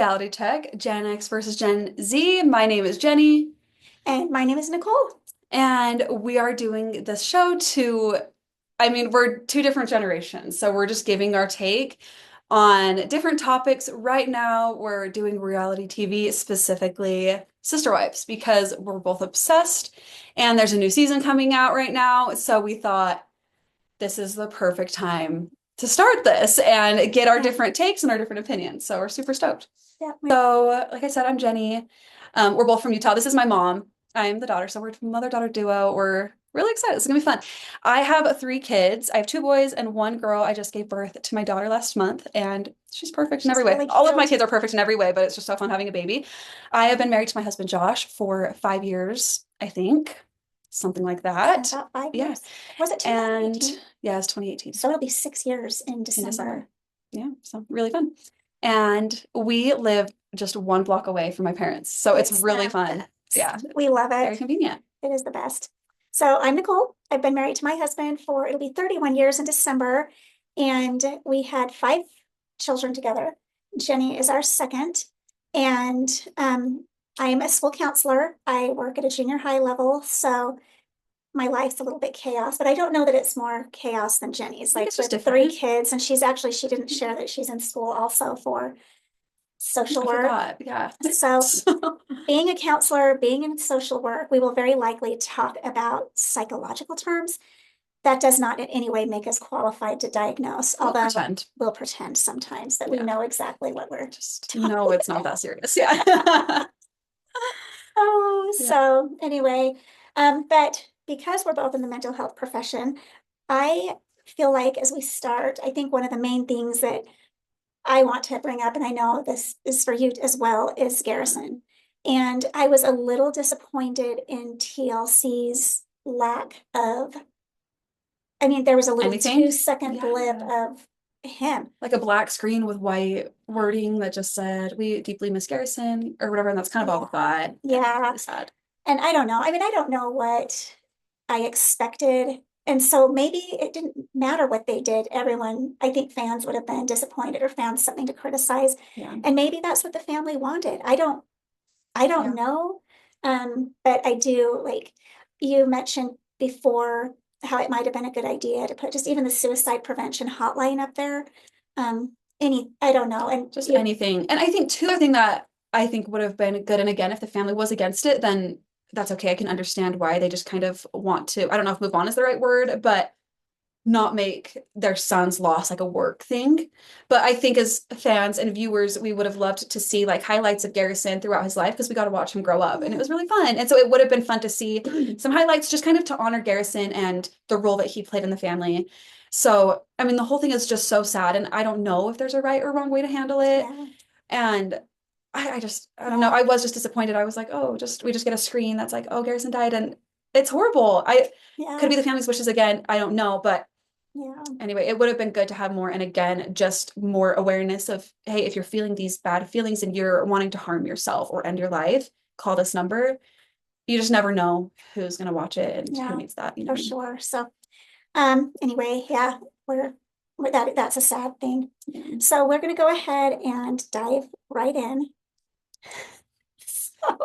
Reality Tech, Gen X versus Gen Z. My name is Jenny, And my name is Nicole. and we are doing this show we're two different generations, so we're just giving our take on different topics. Right now, we're doing reality TV, specifically Sister Wives, because we're both obsessed, and there's a new season coming out right now, so we thought this is the perfect time to start this and get our Yeah, different takes and our different opinions. So we're super stoked. yeah, So, like I said, I'm Jenny. We're both from Utah. This is my mom. I'm the daughter, so we're a mother-daughter duo. We're really excited. It's gonna be fun. I have three kids. I have two boys and one girl. I just gave birth to my daughter last month, and she's perfect in she's every way. really All of my cute. kids are perfect in every way, but it's just so fun having a baby. I have been married to my husband Josh for 5 years, I think, something like Yeah, that. about five Yeah, years. Was it and 2018? yeah, it's 2018 So it'll be 6 years in in December. December. Yeah, so really fun. And we live just one block away from my parents. So it's It's really the fun. Yeah, best. We love very it. convenient. It is the best. So I'm Nicole. I've been married to my husband for it'll be 31 years in December, and we had five children together. Jenny is our second, and I'm a school counselor. I work at a junior high level, so my life's a little bit chaos, but I don't know that it's more chaos than Jenny's. I think Like it's just with three different. kids, and she didn't share that she's in school also for social I work. forgot. Yeah. So So, being a counselor, being in social work, we will very likely talk about psychological terms. That does not in any way make us qualified to diagnose, we'll although pretend. we'll pretend sometimes that we Yeah. know exactly what we're Just no, talking it's not about. that serious. Yeah. Oh, Yeah. so anyway, but because we're both in the mental health profession, I feel like as we start, I think one of the main things that I want to bring up, and I know this is for you as well, is Garrison. And I was a little disappointed in TLC's lack of, I mean, there was a little Anything? 2 second blip Yeah. of him. Like a black screen with white wording that just said, "We deeply miss Garrison," or whatever. And that's kind of all Yeah. we got. Yeah, Yeah. really sad. And I don't know. I mean, I don't know what I expected. And so maybe it didn't matter what they did. Everyone, I think fans would have been disappointed or found something to criticize. Yeah. And maybe that's what the family wanted. I don't Yeah. know. But I do like you mentioned before how it might have been a good idea to put just even the suicide prevention hotline up there. I don't know. And Just you, anything. And I think too, the other thing that I think would have been good, and again, if the family was against it, then that's okay. I can understand why they just kind of want to, I don't know if move on is the right word, but not make their son's loss like a work thing. But I think as fans and viewers, we would have loved to see like highlights of Garrison throughout his life because we got to watch him grow up and it was really fun. And so it would have been fun to see some highlights just kind of to honor Garrison and the role that he played in the family. So, I mean, the whole thing is just so sad, and I don't know if there's a right or wrong way to handle it. yeah, And I don't know. yeah, I was just disappointed. I was like, oh, just we just get a screen that's like, oh, Garrison died, and it's horrible. I could yeah, be the family's wishes again. I don't know, but yeah, anyway, it would have been good to have more. And again, just more awareness of, hey, if you're feeling these bad feelings and you're wanting to harm yourself or end your life, call this number. You just never know who's gonna watch it and who yeah, needs that, you for know. sure. So, anyway, yeah, that's a sad thing. Yeah. So we're gonna go ahead and dive right in.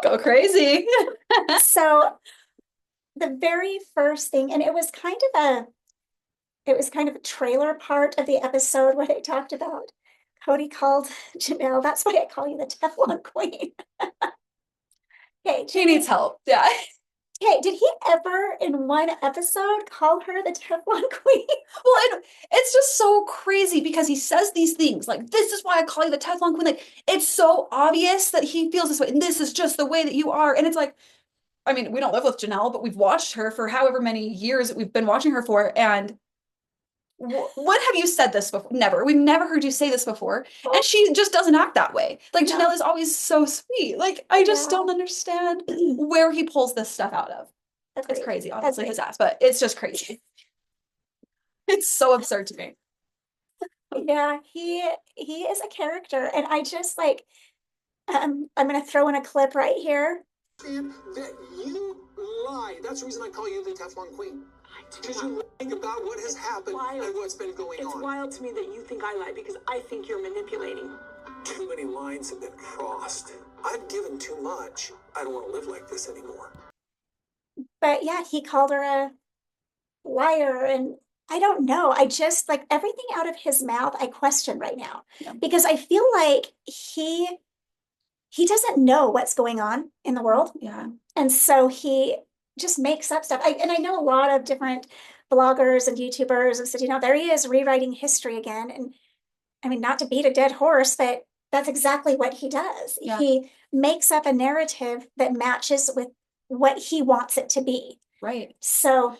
Go crazy. So the very first thing, and it was kind of a trailer part of the episode where they talked about Cody called Janelle. That's why I call you the Teflon Queen. Okay, He needs Jenny. help. Yeah. Okay, did he ever in one episode call her the Teflon Queen? Well, and it's just so crazy because he says these things like, this is why I call you the Teflon Queen. Like, it's so obvious that he feels this way, and this is just the way that you are. And it's like, I mean, we don't live with Janelle, but we've watched her for however many years we've been watching her for. And when have you said this before? Never. We've never heard you say this before. And she just doesn't act that way. Like, Janelle No, is always so sweet. Like, I just yeah, don't understand where he pulls this stuff out of. It's agreed, crazy, obviously, his agreed. ass, but it's just crazy. It's so absurd to me. Yeah, he is a character, and I just like I'm gonna throw in a clip right here. That you lie. That's the reason I call you the Teflon Queen. Because you lying about what has happened and what's been going on. It's wild to me that you think I lie because I think you're manipulating. Too many lines have been crossed. I've given too much. I don't want to live like this anymore. But yeah, he called her a liar, and I don't know. I just like everything out of his mouth, I question right now. Yeah. Because I feel like he doesn't know what's going on in the world. Yeah. And so he just makes up stuff. And I know a lot of different bloggers and YouTubers have said, there he is rewriting history again. And I mean, not to beat a dead horse, but that's exactly what he does. Yeah. He makes up a narrative that matches with what he wants it to be. Right. So,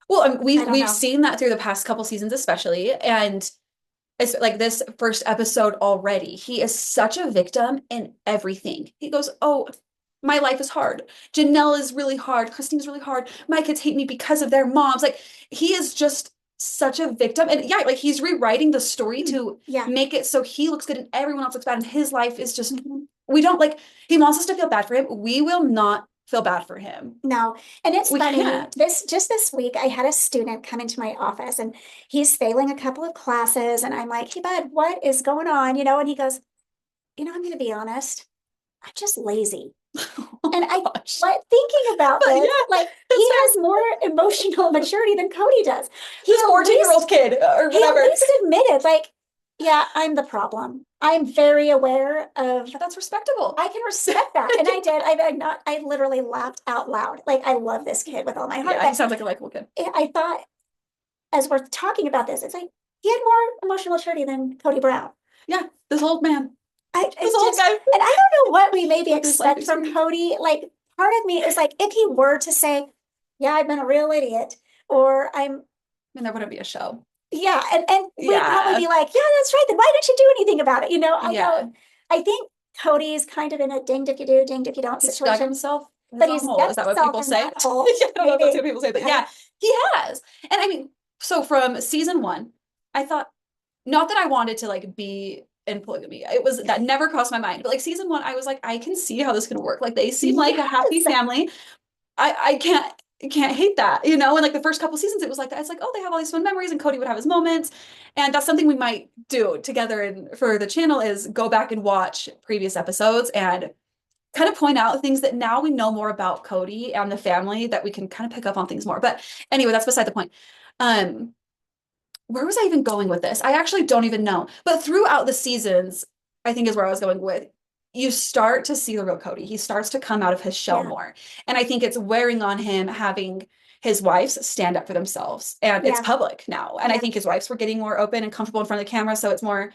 well, we've know. seen that through the past couple seasons, especially, and it's like this first episode already. He is such a victim in everything. He goes, "Oh, my life is hard. Janelle is really hard. Christine's really hard. My kids hate me because of their moms." Like he is just such a victim, and yeah, like he's rewriting the story to make it so he looks good and everyone else looks bad, and his life is just we don't like. He wants us to feel bad for him. We will not feel bad for him. No. And it's funny, can't. this week I had a student come into my office and he's failing a couple of classes, and I'm like, "Hey bud, what is going on?" And he goes, "I'm gonna be honest, I'm just lazy." And I like thinking about this, like he has more emotional maturity than Cody does. He's a 14-year-old kid or whatever. He at least admitted, like, yeah, I'm the problem. I'm very aware of. That's respectable. I can respect that, and I did. I literally laughed out loud. Like, I love this kid with all my heart. Yeah, he sounds like a likable kid. I thought, as we're talking about this, it's like he had more emotional maturity than Cody Brown. Yeah, this old man. This old guy. And I don't know what we maybe expect from Cody. Like, part of me is like, if he were to say, "Yeah, I've been a real idiot," or then there wouldn't be a show. Yeah, and we'd probably be like, "Yeah, that's right. Then why didn't you do anything about it?" I think Cody's kind of in a dinged if you do, dinged if you don't situation. He's dug himself. But he's dug is that what people say? I don't know if that's what people say, but yeah, he has. And I mean, so from season 1, I thought, not that I wanted to like be in polygamy. It was that never crossed my mind. But like season 1, I was like, I can see how this can work. Like they seem like a happy family. I can't hate that, and like the first couple seasons it was like that. It's like, oh, they have all these fun memories and Cody would have his moments, and that's something we might do together and for the channel is go back and watch previous episodes and kind of point out things that now we know more about Cody and the family that we can kind of pick up on things more. But anyway, that's beside the point. Where was I even going with this? I actually don't even know. But throughout the seasons, I think is where I was going with. You start to see the real Cody. He starts to come out of his shell more. And I think it's wearing on him having his wives stand up for themselves. And it's public now. And I think his wives were getting more open and comfortable in front of the camera. So it's more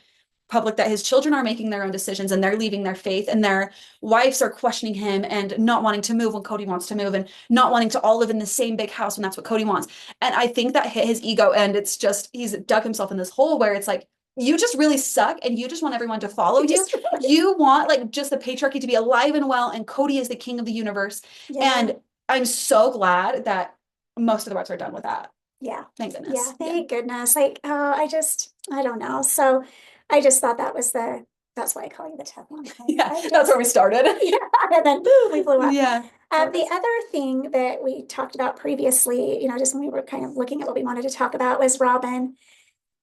public that his children are making their own decisions and they're leaving their faith, and their wives are questioning him and not wanting to move when Cody wants to move, and not wanting to all live in the same big house when that's what Cody wants. And I think that hit his ego, and it's just he's dug himself in this hole where it's like, you just really suck and you just want everyone to follow you. You want like just the patriarchy to be alive and well, and Cody is the king of the universe. And I'm so glad that most of the wives are done with that. Yeah. Thank goodness. Yeah, thank goodness. Like, I don't know. So I just thought that's why I call you the Teflon. That's where we started. And then boom, we blew up. The other thing that we talked about previously, just when we were kind of looking at what we wanted to talk about, was Robin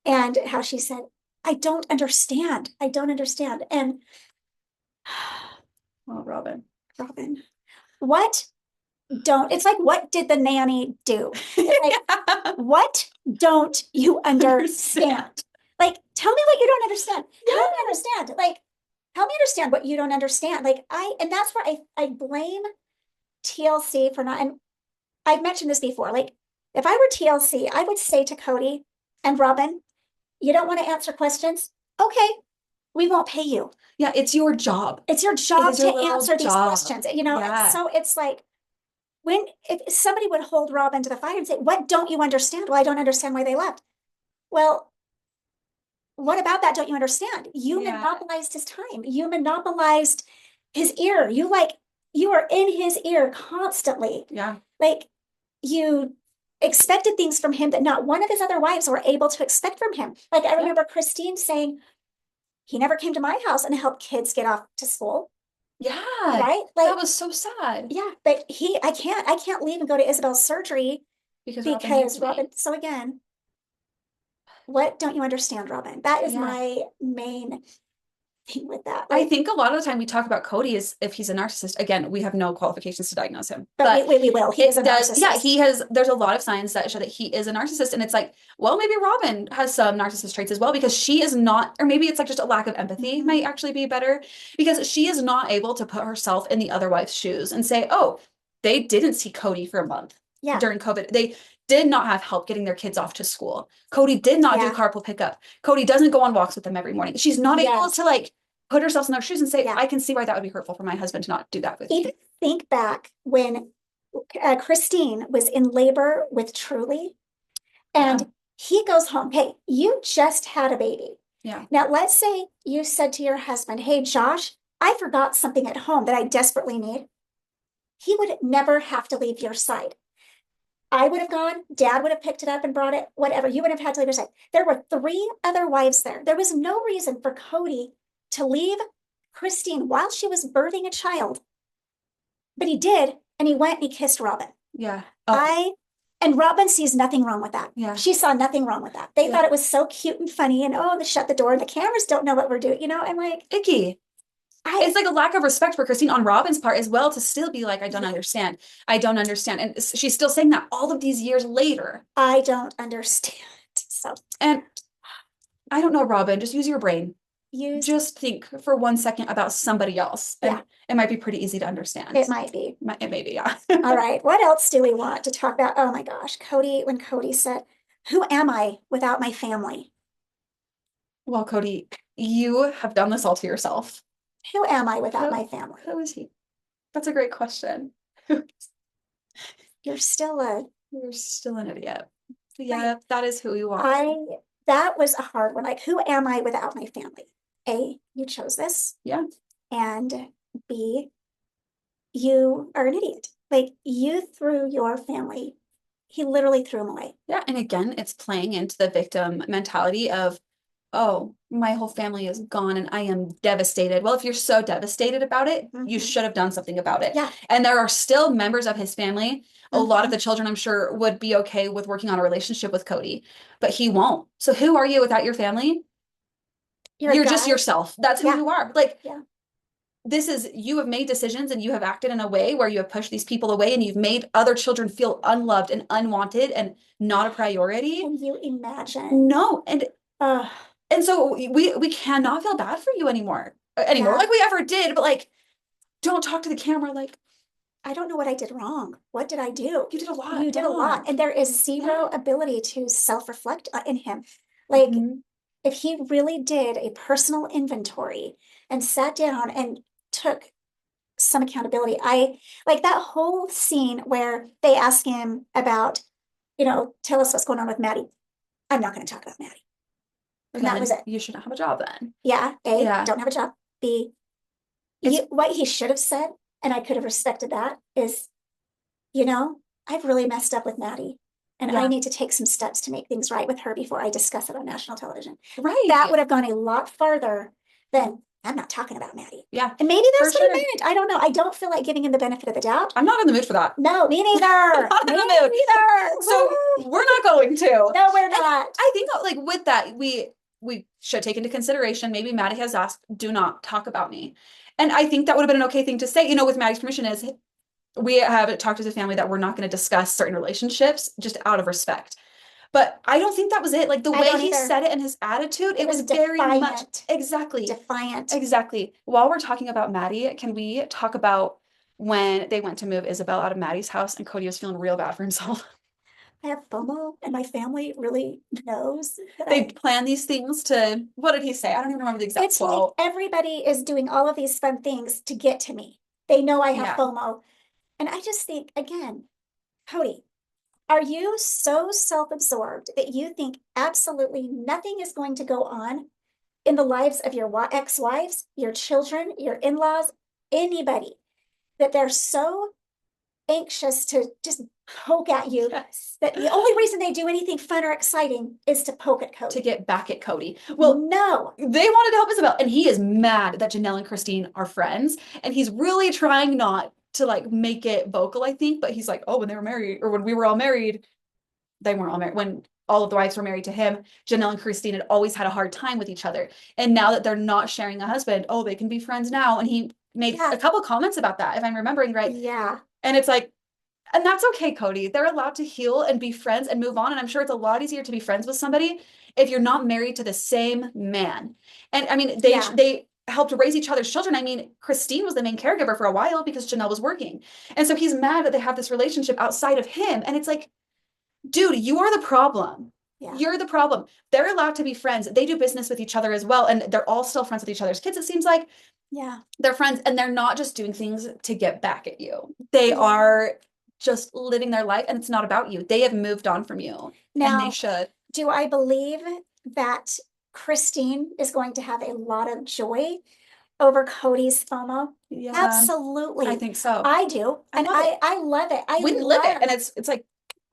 and how she said, I don't understand. And oh, Robin, it's like, what did the nanny do? Like, what don't you understand? Like, tell me what you don't understand. Help me understand. Like, help me understand what you don't understand. Like, and that's where I blame TLC for not, and I've mentioned this before. Like, if I were TLC, I would say to Cody and Robin, you don't want to answer questions? Okay, we won't pay you. Yeah, it's your job. It's your job to answer these questions. So it's like, if somebody would hold Robin to the fire and say, what don't you understand? Well, I don't understand why they left. Well, what about that don't you understand? You monopolized his time. You monopolized his ear. You are in his ear constantly. Yeah. Like, you expected things from him that not one of his other wives were able to expect from him. Like, I remember Christine saying, he never came to my house and helped kids get off to school. Yeah. Right? Like, that was so sad. Yeah. But I can't leave and go to Isabel's surgery because Robin. So again, what don't you understand, Robin? That is my main thing with that. I Like, think a lot of the time we talk about Cody is if he's a narcissist. Again, we have no qualifications to diagnose him, but we will. He is a narcissist. Yeah, there's a lot of signs that show that he is a narcissist. And it's like, well, maybe Robin has some narcissist traits as well, because she is not, or maybe it's like just a lack of empathy might actually be better, because she is not able to put herself in the other wife's shoes and say, oh, they didn't see Cody for a month during COVID. They did not have help getting their kids off to school. Cody did not do carpool pickup. Cody doesn't go on walks with them every morning. She's not able to like put herself in their shoes and say, I can see why that would be hurtful for my husband to not do that with me. Think back when Christine was in labor with Truly, and he goes home. Hey, you just had a baby. Yeah. Now, let's say you said to your husband, hey, Josh, I forgot something at home that I desperately need. He would never have to leave your side. I would have gone, Dad would have picked it up and brought it, whatever. You would have had to leave your side. There were 3 other wives there. There was no reason for Cody to leave Christine while she was birthing a child. But he did, and he went and he kissed Robin. Yeah. And Robin sees nothing wrong with that. Yeah. She saw nothing wrong with that. They thought it was so cute and funny, and they shut the door. The cameras don't know what we're doing. I'm like, icky. It's like a lack of respect for Christine on Robin's part as well, to still be like, I don't understand. I don't understand. And she's still saying that all of these years later. I don't understand. So, and I don't know, Robin, just use your brain. Just think for 1 second about somebody else. And it might be pretty easy to understand. It might be. It may be, yeah. All right. What else do we want to talk about? Oh my gosh. When Cody said, who am I without my family? Well, Cody, you have done this all to yourself. Who am I without my family? Who is he? That's a great question. You're still an idiot. Yeah, that is who you are. That was a hard one. Like, who am I without my family? A, you chose this. Yeah. And B, you are an idiot. Like, you threw your family. He literally threw them away. Yeah. And again, it's playing into the victim mentality of, oh, my whole family is gone and I am devastated. Well, if you're so devastated about it, you should have done something about it. Yeah. And there are still members of his family. A lot of the children, I'm sure, would be okay with working on a relationship with Cody, but he won't. So who are you without your family? You're just yourself. That's who you are. Like, you have made decisions and you have acted in a way where you have pushed these people away and you've made other children feel unloved and unwanted and not a priority. Can you imagine? No. And so we cannot feel bad for you anymore, like we ever did, but like, don't talk to the camera like, I don't know what I did wrong. What did I do? You did a lot. You did a lot. And there is zero ability to self-reflect in him. Like, if he really did a personal inventory and sat down and took some accountability, I like that whole scene where they ask him about, tell us what's going on with Maddie. I'm not going to talk about Maddie. And that was it. You shouldn't have a job then. Yeah. A, don't have a job. B, what he should have said, and I could have respected that, is, I've really messed up with Maddie. And I need to take some steps to make things right with her before I discuss it on national television. Right. That would have gone a lot farther than, I'm not talking about Maddie. Yeah. And maybe that's what it meant. I don't know. I don't feel like giving him the benefit of the doubt. I'm not in the mood for that. No, me neither. Not in the mood. Neither. So we're not going to. No, we're not. I think like with that, we should take into consideration, maybe Maddie has asked, do not talk about me. And I think that would have been an okay thing to say, with Maddie's permission, is we have talked as a family that we're not going to discuss certain relationships just out of respect. But I don't think that was it. Like the way he said it and his attitude, it was very much defiant. Exactly. While we're talking about Maddie, can we talk about when they went to move Isabel out of Maddie's house and Cody was feeling real bad for himself? I have FOMO and my family really knows that they plan these things to, what did he say? I don't even remember the exact quote. Like everybody is doing all of these fun things to get to me. They know I have FOMO. And I just think, again, Cody, are you so self-absorbed that you think absolutely nothing is going to go on in the lives of your ex-wives, your children, your in-laws, anybody, that they're so anxious to just poke at you that the only reason they do anything fun or exciting is to poke at Cody, to get back at Cody? Well, no, they wanted to help Isabel, and he is mad that Janelle and Christine are friends, and he's really trying not to like make it vocal, I think, but he's like, oh, when they were married, or when we were all married, they weren't all married. When all of the wives were married to him, Janelle and Christine had always had a hard time with each other. And now that they're not sharing a husband, oh, they can be friends now. And he made Yeah. a couple comments about that, if I'm remembering right. Yeah. And it's like, and that's okay, Cody. They're allowed to heal and be friends and move on. And I'm sure it's a lot easier to be friends with somebody if you're not married to the same man. And I mean, they helped raise each other's children. I mean, Christine was the main caregiver for a while because Janelle was working. And so he's mad that they have this relationship outside of him. And it's like, dude, you are the problem. Yeah. You're the problem. They're allowed to be friends. They do business with each other as well. And they're all still friends with each other's kids, it seems like. Yeah. They're friends and they're not just doing things to get back at you. They are just living their life and it's not about you. They have moved on from you. Now, and they should. Do I believe that Christine is going to have a lot of joy over Cody's FOMO? Yeah. Absolutely. I think so. I do. And I love it. I we live it. And it's like,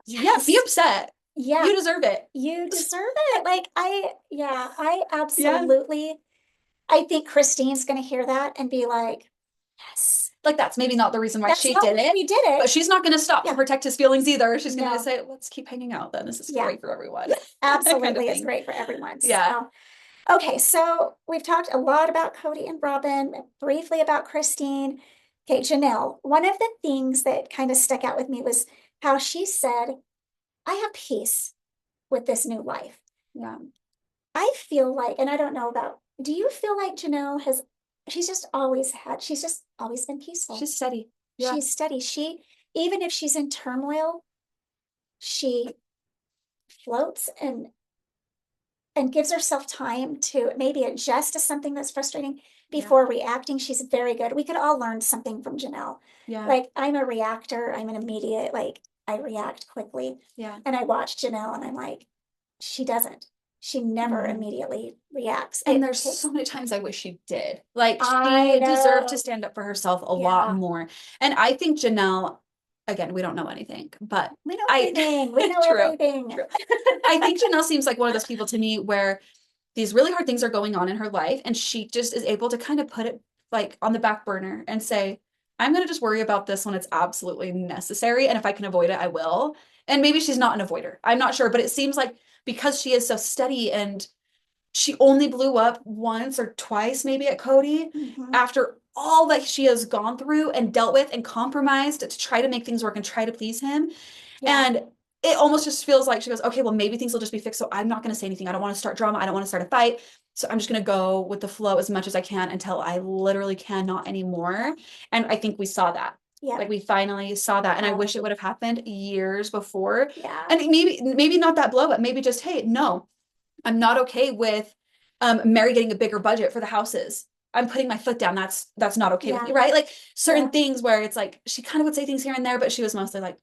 yes. Yeah, be upset. Yeah. You deserve it. You deserve it. Like I absolutely, I think Christine's going to hear that and be like, yes. Like that's maybe not the reason why she did it. We did it. But she's not going to stop to protect his feelings either. She's going to No. say, let's keep hanging out then. This is great for everyone. Absolutely. kind of It's thing. great for everyone. Yeah. So, okay. So we've talked a lot about Cody and Robin, briefly about Christine. Okay, Janelle, one of the things that kind of stuck out with me was how she said, I have peace with this new life. Yeah. I feel like, and I don't know about, do you feel like Janelle she's just always been peaceful. She's steady. Yeah. She's steady. Even if she's in turmoil, she floats and gives herself time to maybe adjust to something that's frustrating before reacting. She's very good. We could all learn something from Janelle. Yeah. Like I'm a reactor. I'm an immediate, like I react quickly. Yeah. And I watch Janelle and I'm like, she doesn't. She never immediately reacts. And there's so many times I wish she did. Like she deserved to stand up for herself a lot more. And I think Janelle, again, we don't know anything, but we know everything. We know everything. True. I think Janelle seems like one of those people to me where these really hard things are going on in her life and she just is able to kind of put it like on the back burner and say, I'm going to just worry about this when it's absolutely necessary. And if I can avoid it, I will. And maybe she's not an avoider. I'm not sure, but it seems like because she is so steady and she only blew up once or twice maybe at Cody after all that she has gone through and dealt with and compromised to try to make things work and try to please him. Yeah. And it almost just feels like she goes, okay, well, maybe things will just be fixed. So I'm not going to say anything. I don't want to start drama. I don't want to start a fight. So I'm just going to go with the flow as much as I can until I literally cannot anymore. And I think we saw that. Yeah. Like we finally saw that. And I wish it would have happened years before. Yeah. And maybe not that blow up, maybe just, hey, no, I'm not okay with Mary getting a bigger budget for the houses. I'm putting my foot down. That's not okay with me, right? Like certain things where it's like, she kind of would say things here and there, but she was mostly like,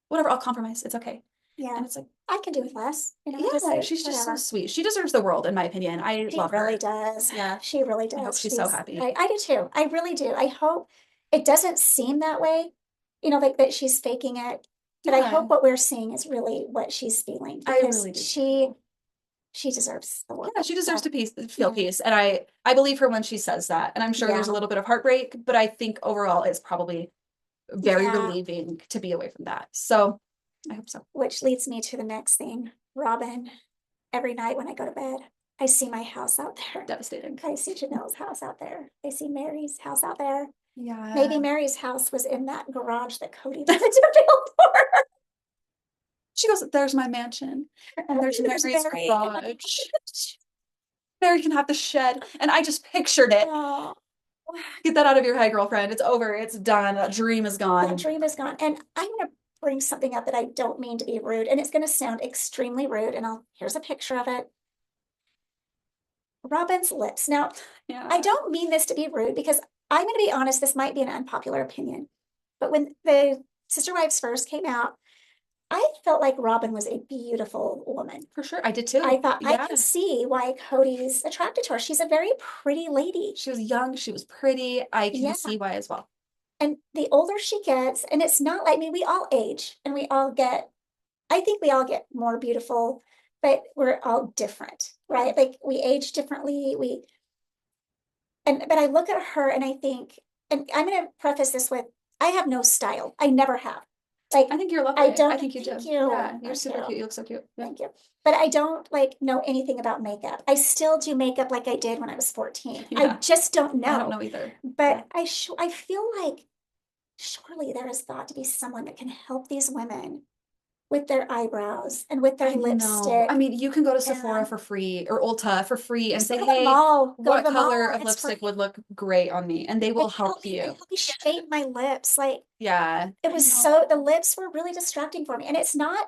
whatever, I'll compromise. It's okay. Yeah. And it's like, I can do with less. You know, she's just so sweet. She deserves the world, in my opinion. I love her. She really does. Yeah. She really does. I hope she's so happy. I do too. I really do. I hope it doesn't seem that way, you know, like that she's faking it. But I hope what we're seeing is really what she's feeling. I really do. She deserves the world. Yeah, she deserves to feel peace. And I believe her when she says that. And I'm sure there's a little bit of heartbreak, but I think overall it's probably very relieving to be away from that. So I hope so. Which leads me to the next thing. Robin, every night when I go to bed, I see my house out there. Devastating. I see Janelle's house out there. I see Mary's house out there. Yeah. Maybe Mary's house was in that garage that Cody wanted to build for her. She goes, there's my mansion. And there's Mary's garage. Mary can have the shed. And I just pictured it. Oh. Get that out of your head, girlfriend. It's over. It's done. That dream is gone. That dream is gone. And I'm going to bring something up that I don't mean to be rude. And it's going to sound extremely rude. And here's a picture of it. Robin's lips. Now, I don't mean this to be rude because I'm going to be honest. This might be an unpopular opinion. But when the Sister Wives first came out, I felt like Robin was a beautiful woman. For sure. I did too. I thought I can see why Cody's attracted to her. She's a very pretty lady. She was young. She was pretty. I can see why as well. And the older she gets, and it's not like, I mean, we all age and I think we all get more beautiful, but we're all different, right? Like we age differently. But I look at her and I think, and I'm going to preface this with, I have no style. I never have. Like, I think you're lovely. I don't, I think you do. thank you. Yeah, you're Thank super you. cute. You look so cute. Yeah. Thank you. But I don't like know anything about makeup. I still do makeup like I did when I was 14. I Yeah. just don't know. I don't know either. But I feel like surely there is thought to be someone that can help these women with their eyebrows and with their I know. lipstick. I mean, you can go to Sephora and for free or Ulta for free and just say, go to the hey, mall, go to what the mall, color of and it's lipstick free. would look great on me? And they will And help and you. help me shape my lips. Like, Yeah. it was so, the lips were really distracting for me. And it's not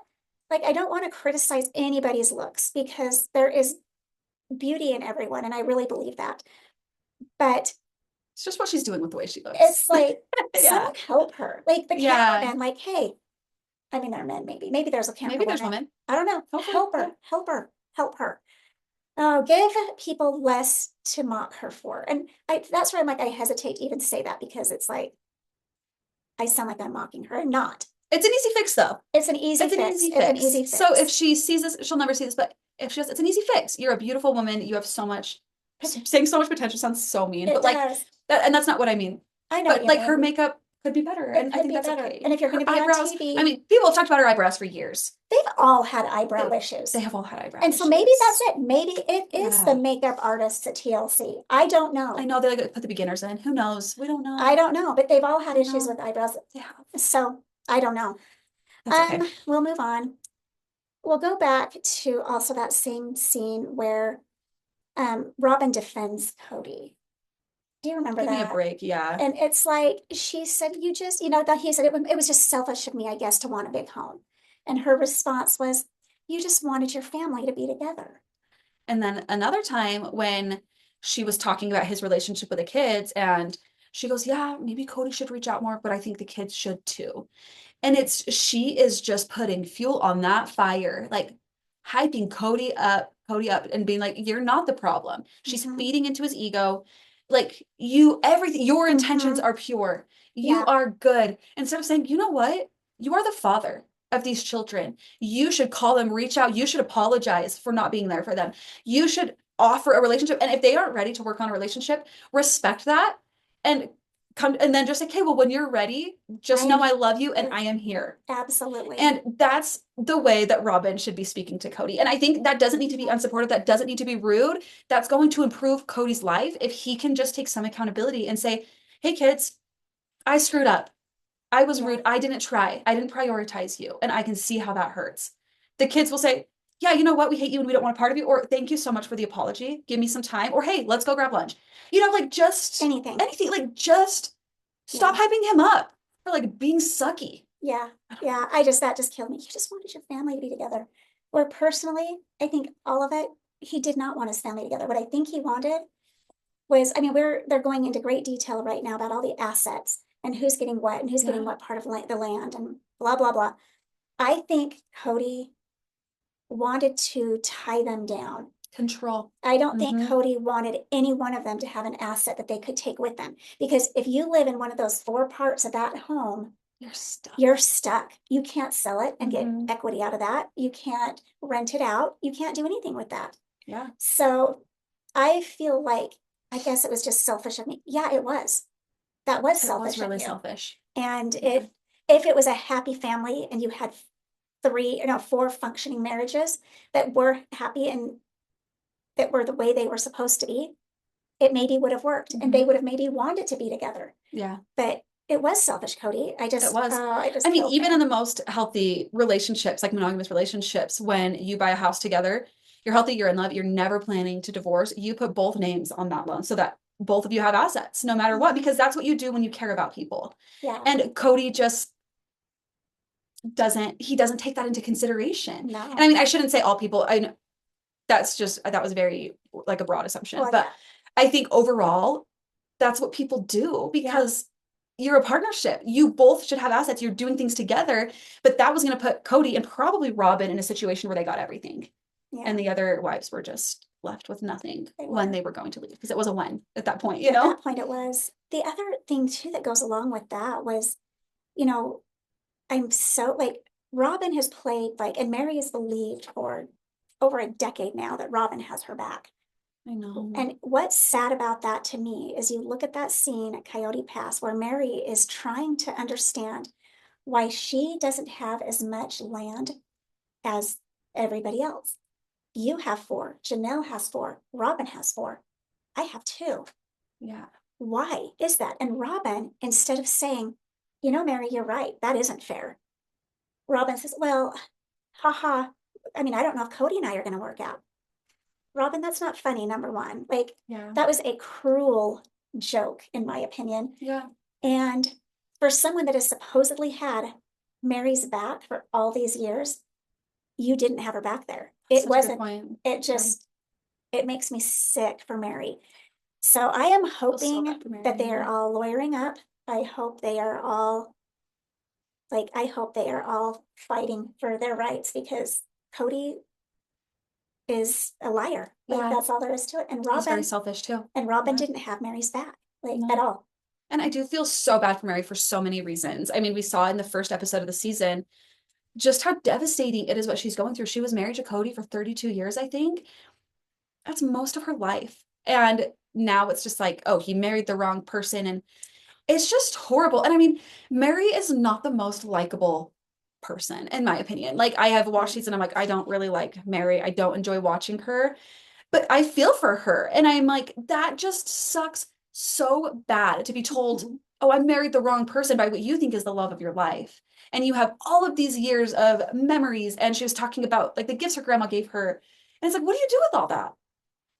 like, I don't want to criticize anybody's looks because there is beauty in everyone, and I really believe that. But It's just what she's doing with the way she looks. it's like, Yeah. someone help her. Like the Yeah. cameraman, like, hey, I mean, they're men, maybe there's a Maybe there's camerawoman. women. I don't know. Hopefully, Help her, yeah. help her, help her. Oh, give people less to mock her for. And that's where I'm like, I hesitate to even say that because it's like, I sound like I'm mocking her. I'm not. It's an easy fix though. It's an easy It's an fix. easy It's an fix. easy fix. So if she sees this, she'll never see this, but if she does, it's an easy fix. You're a beautiful woman. You have so much, saying so much potential sounds so mean, It but like does. that, and that's not what I mean. I know But what you like mean. her makeup could be better, It and I could think be that's better. okay. And if you're Her going to be on eyebrows, TV, I mean, people have talked about her eyebrows for years. they've all had eyebrow issues. They have all had eyebrow And so issues. maybe that's it. Maybe it is Yeah. the makeup artists at TLC. I don't know. I know they like put the beginners in. Who knows? We don't know. I don't know, but they've all had I issues know. with eyebrows. They have. So I don't know. That's okay. We'll move on. We'll go back to also that same scene where Robin defends Cody. Do you remember Give me a that? break. Yeah. And it's like she said, you just, that he said it was just selfish of me, I guess, to want a big home. And her response was, you just wanted your family to be together. And then another time when she was talking about his relationship with the kids, and she goes, yeah, maybe Cody should reach out more, but I think the kids should too. And she is just putting fuel on that fire, like hyping Cody up and being like, you're not the problem. She's feeding into his ego. Like everything, your intentions are pure. You are good. Instead of saying, you know what? You are the father of these children. You should call them, reach out. You should apologize for not being there for them. You should offer a relationship. And if they aren't ready to work on a relationship, respect that and come and then just say, okay, well, when you're ready, just know I love you and I am here. Absolutely. And that's the way that Robin should be speaking to Cody. And I think that doesn't need to be unsupportive. That doesn't need to be rude. That's going to improve Cody's life if he can just take some accountability and say, hey, kids, I screwed up. I was rude. I didn't try. I didn't prioritize you. And I can see how that hurts. The kids will say, yeah, you know what? We hate you and we don't want a part of you. Or thank you so much for the apology. Give me some time. Or hey, let's go grab lunch. Like just anything. Like just stop hyping him up for like being sucky. Yeah. Yeah. that just killed me. You just wanted your family to be together. Where personally, I think all of it, he did not want his family together. What I think he wanted was, I mean, they're going into great detail right now about all the assets and who's getting what and who's getting what part of the land and blah, blah, blah. I think Cody wanted to tie them down. Control. I don't think Cody wanted any one of them to have an asset that they could take with them. Because if you live in one of those 4 parts of that home, you're stuck. You're stuck. You can't sell it and get equity out of that. You can't rent it out. You can't do anything with that. Yeah. So I feel like, I guess it was just selfish of me. Yeah, it was. That was selfish. It was really selfish. And if it was a happy family and you had 4 functioning marriages that were happy and that were the way they were supposed to be, it maybe would have worked and they would have maybe wanted to be together. Yeah. But it was selfish, Cody. It was. I mean, even in the most healthy relationships, like monogamous relationships, when you buy a house together, you're healthy, you're in love, you're never planning to divorce. You put both names on that loan so that both of you have assets no matter what, because that's what you do when you care about people. Yeah. And Cody just doesn't take that into consideration. No. And I mean, I shouldn't say all people. I know that was very like a broad assumption, but I think overall that's what people do because you're a partnership. You both should have assets. You're doing things together, but that was going to put Cody and probably Robin in a situation where they got everything. Yeah. And the other wives were just left with nothing when they were going to leave because it was a when at that point, At that point it was. The other thing too that goes along with that was, I'm so Robin has played and Mary has believed for over a decade now that Robin has her back. I know. And what's sad about that to me is you look at that scene at Coyote Pass where Mary is trying to understand why she doesn't have as much land as everybody else. You have 4, Janelle has 4, Robin has 4, I have 2. Yeah. Why is that? And Robin, instead of saying, Mary, you're right, that isn't fair. Robin says, well, haha, I mean, I don't know if Cody and I are going to work out. Robin, that's not funny, number one. Like, Yeah. that was a cruel joke, in my opinion. Yeah. And for someone that has supposedly had Mary's back for all these years, you didn't have her back there. That's It such a good wasn't, point. it just, it makes me sick for Mary. So I am I feel so hoping bad for Mary, that they are yeah. all lawyering up. I hope they are all, I hope they are all fighting for their rights, because Cody is a liar. Like, Yeah. that's all there is to it. And He's very Robin, selfish too. Robin Yeah. didn't have Mary's back, like, No. at all. And I do feel so bad for Mary for so many reasons. I mean, we saw in the first episode of the season just how devastating it is what she's going through. She was married to Cody for 32 years, I think. That's most of her life. And now it's just like, oh, he married the wrong person. And it's just horrible. And I mean, Mary is not the most likable person, in my opinion. Like, I have watched these and I'm like, I don't really like Mary. I don't enjoy watching her, but I feel for her. And I'm like, that just sucks so bad to be told, oh, I married the wrong person by what you think is the love of your life. And you have all of these years of memories. And she was talking about like the gifts her grandma gave her. And it's like, what do you do with all that?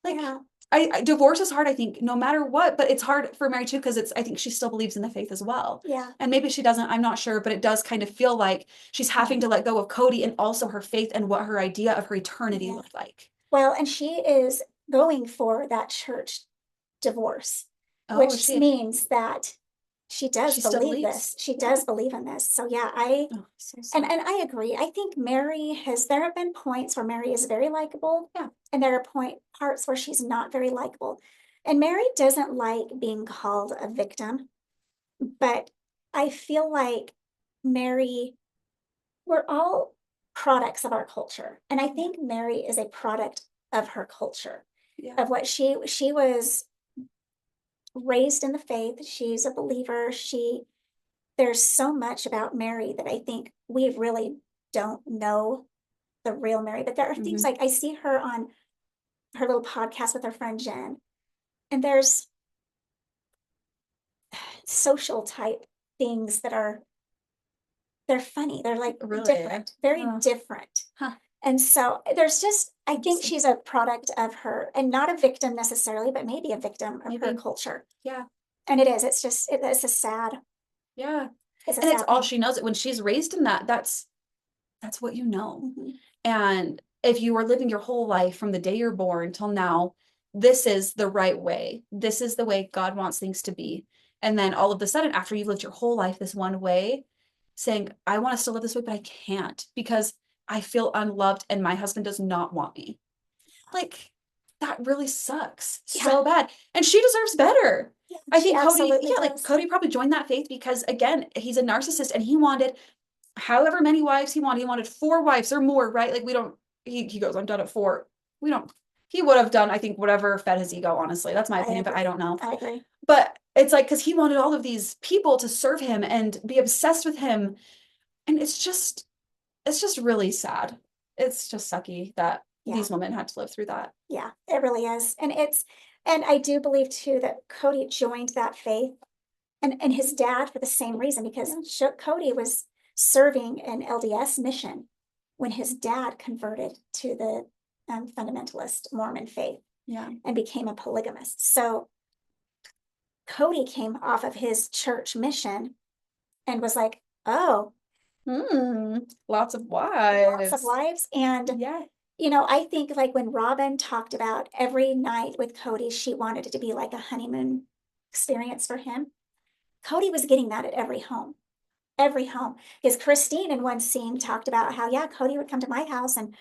Like, Yeah. I divorce is hard, I think, no matter what, but it's hard for Mary too, because I think she still believes in the faith as well. Yeah. And maybe she doesn't, I'm not sure, but it does kind of feel like she's having to let go of Cody and also her faith and what her idea of her eternity Yeah. looked like. Well, and she is going for that church divorce, Oh, is which she? means that she does She still believe believes? this. She Yeah. does believe in this. So yeah, Oh, so sad. and I agree. I think there have been points where Mary is very likable. Yeah. And there are parts where she's not very likable. And Mary doesn't like being called a victim, but I feel like Mary, we're all products of our culture. And I think Mary is a product of her culture, Yeah. of what she was raised in the faith. She's a believer. There's so much about Mary that I think we really don't know the real Mary. But there are things like I see her on her little podcast with her friend Jen, and there's social type things that they're funny. They're like Really? different, very Oh. different. Huh. And so there's just, I think Interesting. she's a product of her, and not a victim necessarily, but maybe a victim of her Maybe. culture. Yeah. And it is, it's just, it's a sad, Yeah. it's a And it's sad all thing. she knows. When she's raised in that, that's what you know. Mhm. And if you are living your whole life from the day you're born till now, this is the right way. This is the way God wants things to be. And then all of a sudden, after you've lived your whole life this one way, saying, I want to still live this way, but I can't because I feel unloved and my husband does not want me. Like, that really sucks so bad. And she deserves better. Yeah, I she think Cody, absolutely like does. Cody probably joined that faith because again, he's a narcissist and he wanted however many wives he wanted. He wanted 4 wives or more, right? Like, we don't, he goes, I'm done at 4. We don't, he would have done, I think, whatever fed his ego, honestly. That's my opinion, but I don't know. I agree. But it's like, because he wanted all of these people to serve him and be obsessed with him. And it's just really sad. It's just sucky that these women had to live through that. Yeah, it really is. And I do believe too that Cody joined that faith and his dad for the same reason, because Cody was serving an LDS mission when his dad converted to the fundamentalist Mormon faith. Yeah. And became a polygamist. So Cody came off of his church mission and was like, oh, lots of wives. And yeah, I think like when Robin talked about every night with Cody, she wanted it to be like a honeymoon experience for him. Cody was getting that at every home. Because Christine in one scene talked about how, Cody would come to my house and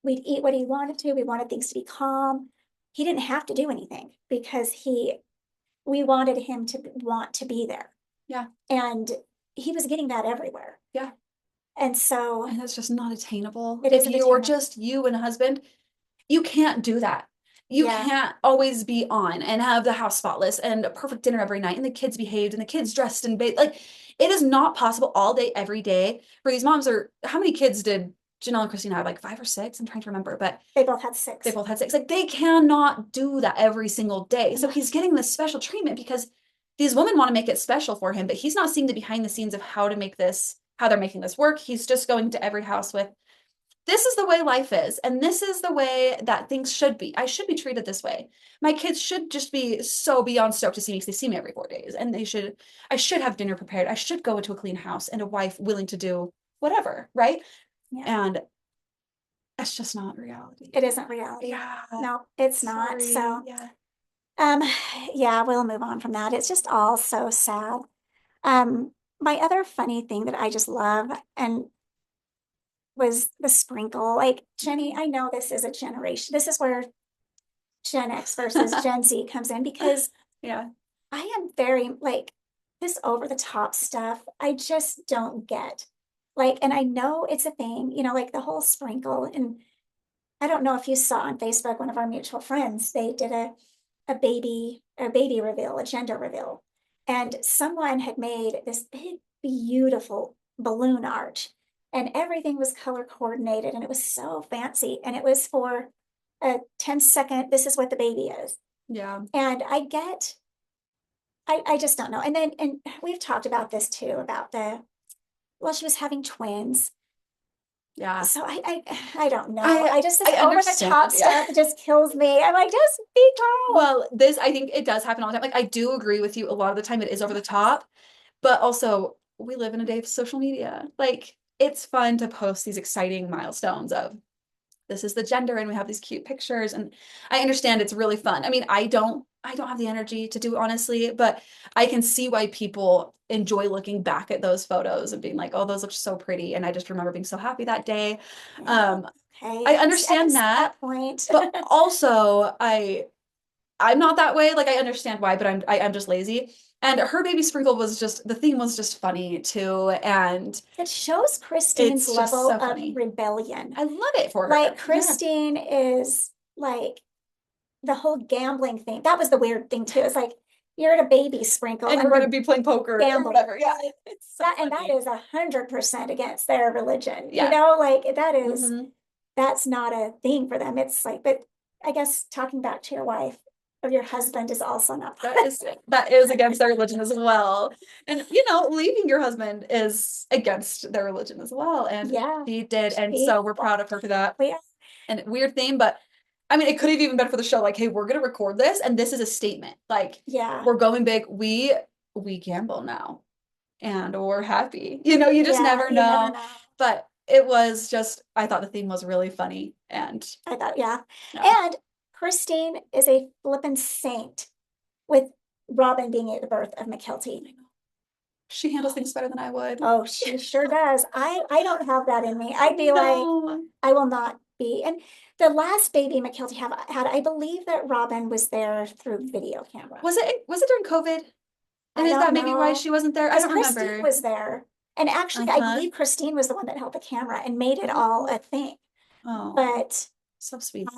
we'd eat what he wanted to. We wanted things to be calm. He didn't have to do anything because we wanted him to want to be there. Yeah. And he was getting that everywhere. Yeah. And so. And it's just not attainable. It if isn't you're attainable. just you and a husband, you can't do that. You Yeah. can't always be on and have the house spotless and a perfect dinner every night and the kids behaved and the kids dressed and like it is not possible all day every day for these moms. Or how many kids did Janelle and Christina have? Like 5 or 6? I'm trying to remember, but They both had 6. they both had 6. Like they cannot do that every single day. So he's getting this special treatment because these women want to make it special for him, but he's not seeing the behind the scenes of how they're making this work. He's just going to every house with, this is the way life is, and this is the way that things should be. I should be treated this way. My kids should just be so beyond stoked to see me because they see me every 4 days. And I should have dinner prepared. I should go into a clean house and a wife willing to do whatever, right? Yeah. And that's just not reality. It isn't reality. Yeah. No, it's not. Sorry. So, yeah. yeah, we'll move on from that. It's just all so sad. My other funny thing that I just love and was the sprinkle. Like, Jenny, I know this is a generation. This is where Gen X versus Gen Z comes in because Yeah. I am very like this over the top stuff. I just don't get. Like, and I know it's a thing, like the whole sprinkle. And I don't know if you saw on Facebook, one of our mutual friends, they did a baby reveal, a gender reveal. And someone had made this big, beautiful balloon arch, and everything was color coordinated, and it was so fancy. And it was for a 10-second, this is what the baby is. Yeah. And I just don't know. And we've talked about this too, about she was having twins. Yeah. So I don't know. I just, this I over the top understand, yeah. stuff just kills me. I'm like, just be calm. Well, I think it does happen all the time. Like, I do agree with you. A lot of the time it is over the top, but also we live in a day of social media. Like, it's fun to post these exciting milestones of this is the gender and we have these cute pictures. And I understand it's really fun. I mean, I don't have the energy to do it, honestly, but I can see why people enjoy looking back at those photos and being like, oh, those look so pretty. And I just remember being so happy that day. Yeah. Okay. I understand that point. but also I'm not that way. Like, I understand why, but I'm just lazy. And her baby sprinkle was just, the theme was just funny too. And it shows Christine's it's just level so of funny. rebellion. I love it for her. Like, Yeah. Christine is like the whole gambling thing. That was the weird thing too. It's like, you're at a baby sprinkle And we're going to be playing poker or whatever. Yeah. It's so and that is 100% against their religion. Yeah. like that is, Mhm. that's not a thing for them. It's like, but I guess talking back to your wife or your husband is also not. that is against their religion as well. And leaving your husband is against their religion as well. And Yeah, he did. And so we're proud of her for that. yeah. And weird thing, but I mean, it could have even been for the show. Like, hey, we're gonna record this, and this is a statement. Like, Yeah, we're going big. We gamble now, and we're happy. You just never know. But it was just, I thought the theme was really funny, and I thought, yeah. yeah. And Christine is a flippin' saint with Robin being at the birth of McKelty. She handles things better than I would. Oh, she sure does. I don't have that in me. I'd be like, I will not be. And the last baby McKelty had, I believe that Robin was there through video camera. Was it during COVID? And is that maybe why she wasn't there? I don't remember. Christine was there. And actually, I believe Christine was the one that held the camera and made it all a thing. Oh, but so sweet.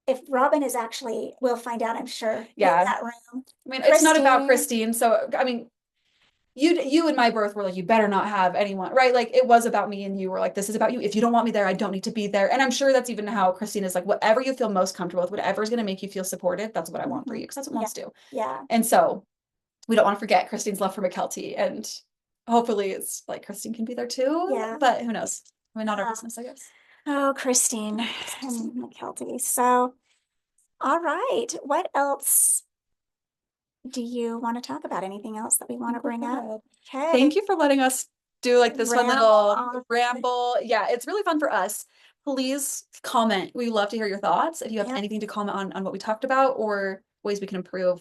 If Robin is actually, we'll find out, I'm sure. Yeah. In that room. I mean, it's not about Christine. So, I mean, you and my birth were like, you better not have anyone, right? Like, it was about me, and you were like, this is about you. If you don't want me there, I don't need to be there. And I'm sure that's even how Christine is, like, whatever you feel most comfortable with, whatever is going to make you feel supported, that's what I want for you, because that's what moms do. Yeah. And so we don't want to forget Christine's love for McKelty, and hopefully it's like Christine can be there too. Yeah. But who knows? I mean, not our business, I guess. Oh, Christine and McKelty. So, all right. What else do you want to talk about? Anything else that we want to bring up? Okay. Thank you for letting us do like this fun little ramble. Yeah, it's really fun for us. Please comment. We love to hear your thoughts. If you have anything to comment on what we talked about or ways we can improve,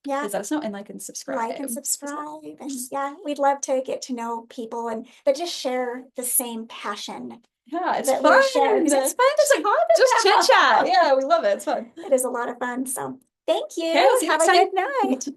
please let us know, and like and subscribe. And yeah, we'd love to get to know people and that just share the same passion. Yeah, it's fun. It's fun. It's like just chit chat. Yeah, we love it. It's fun. It is a lot of fun. So thank you. Okay, have a good night.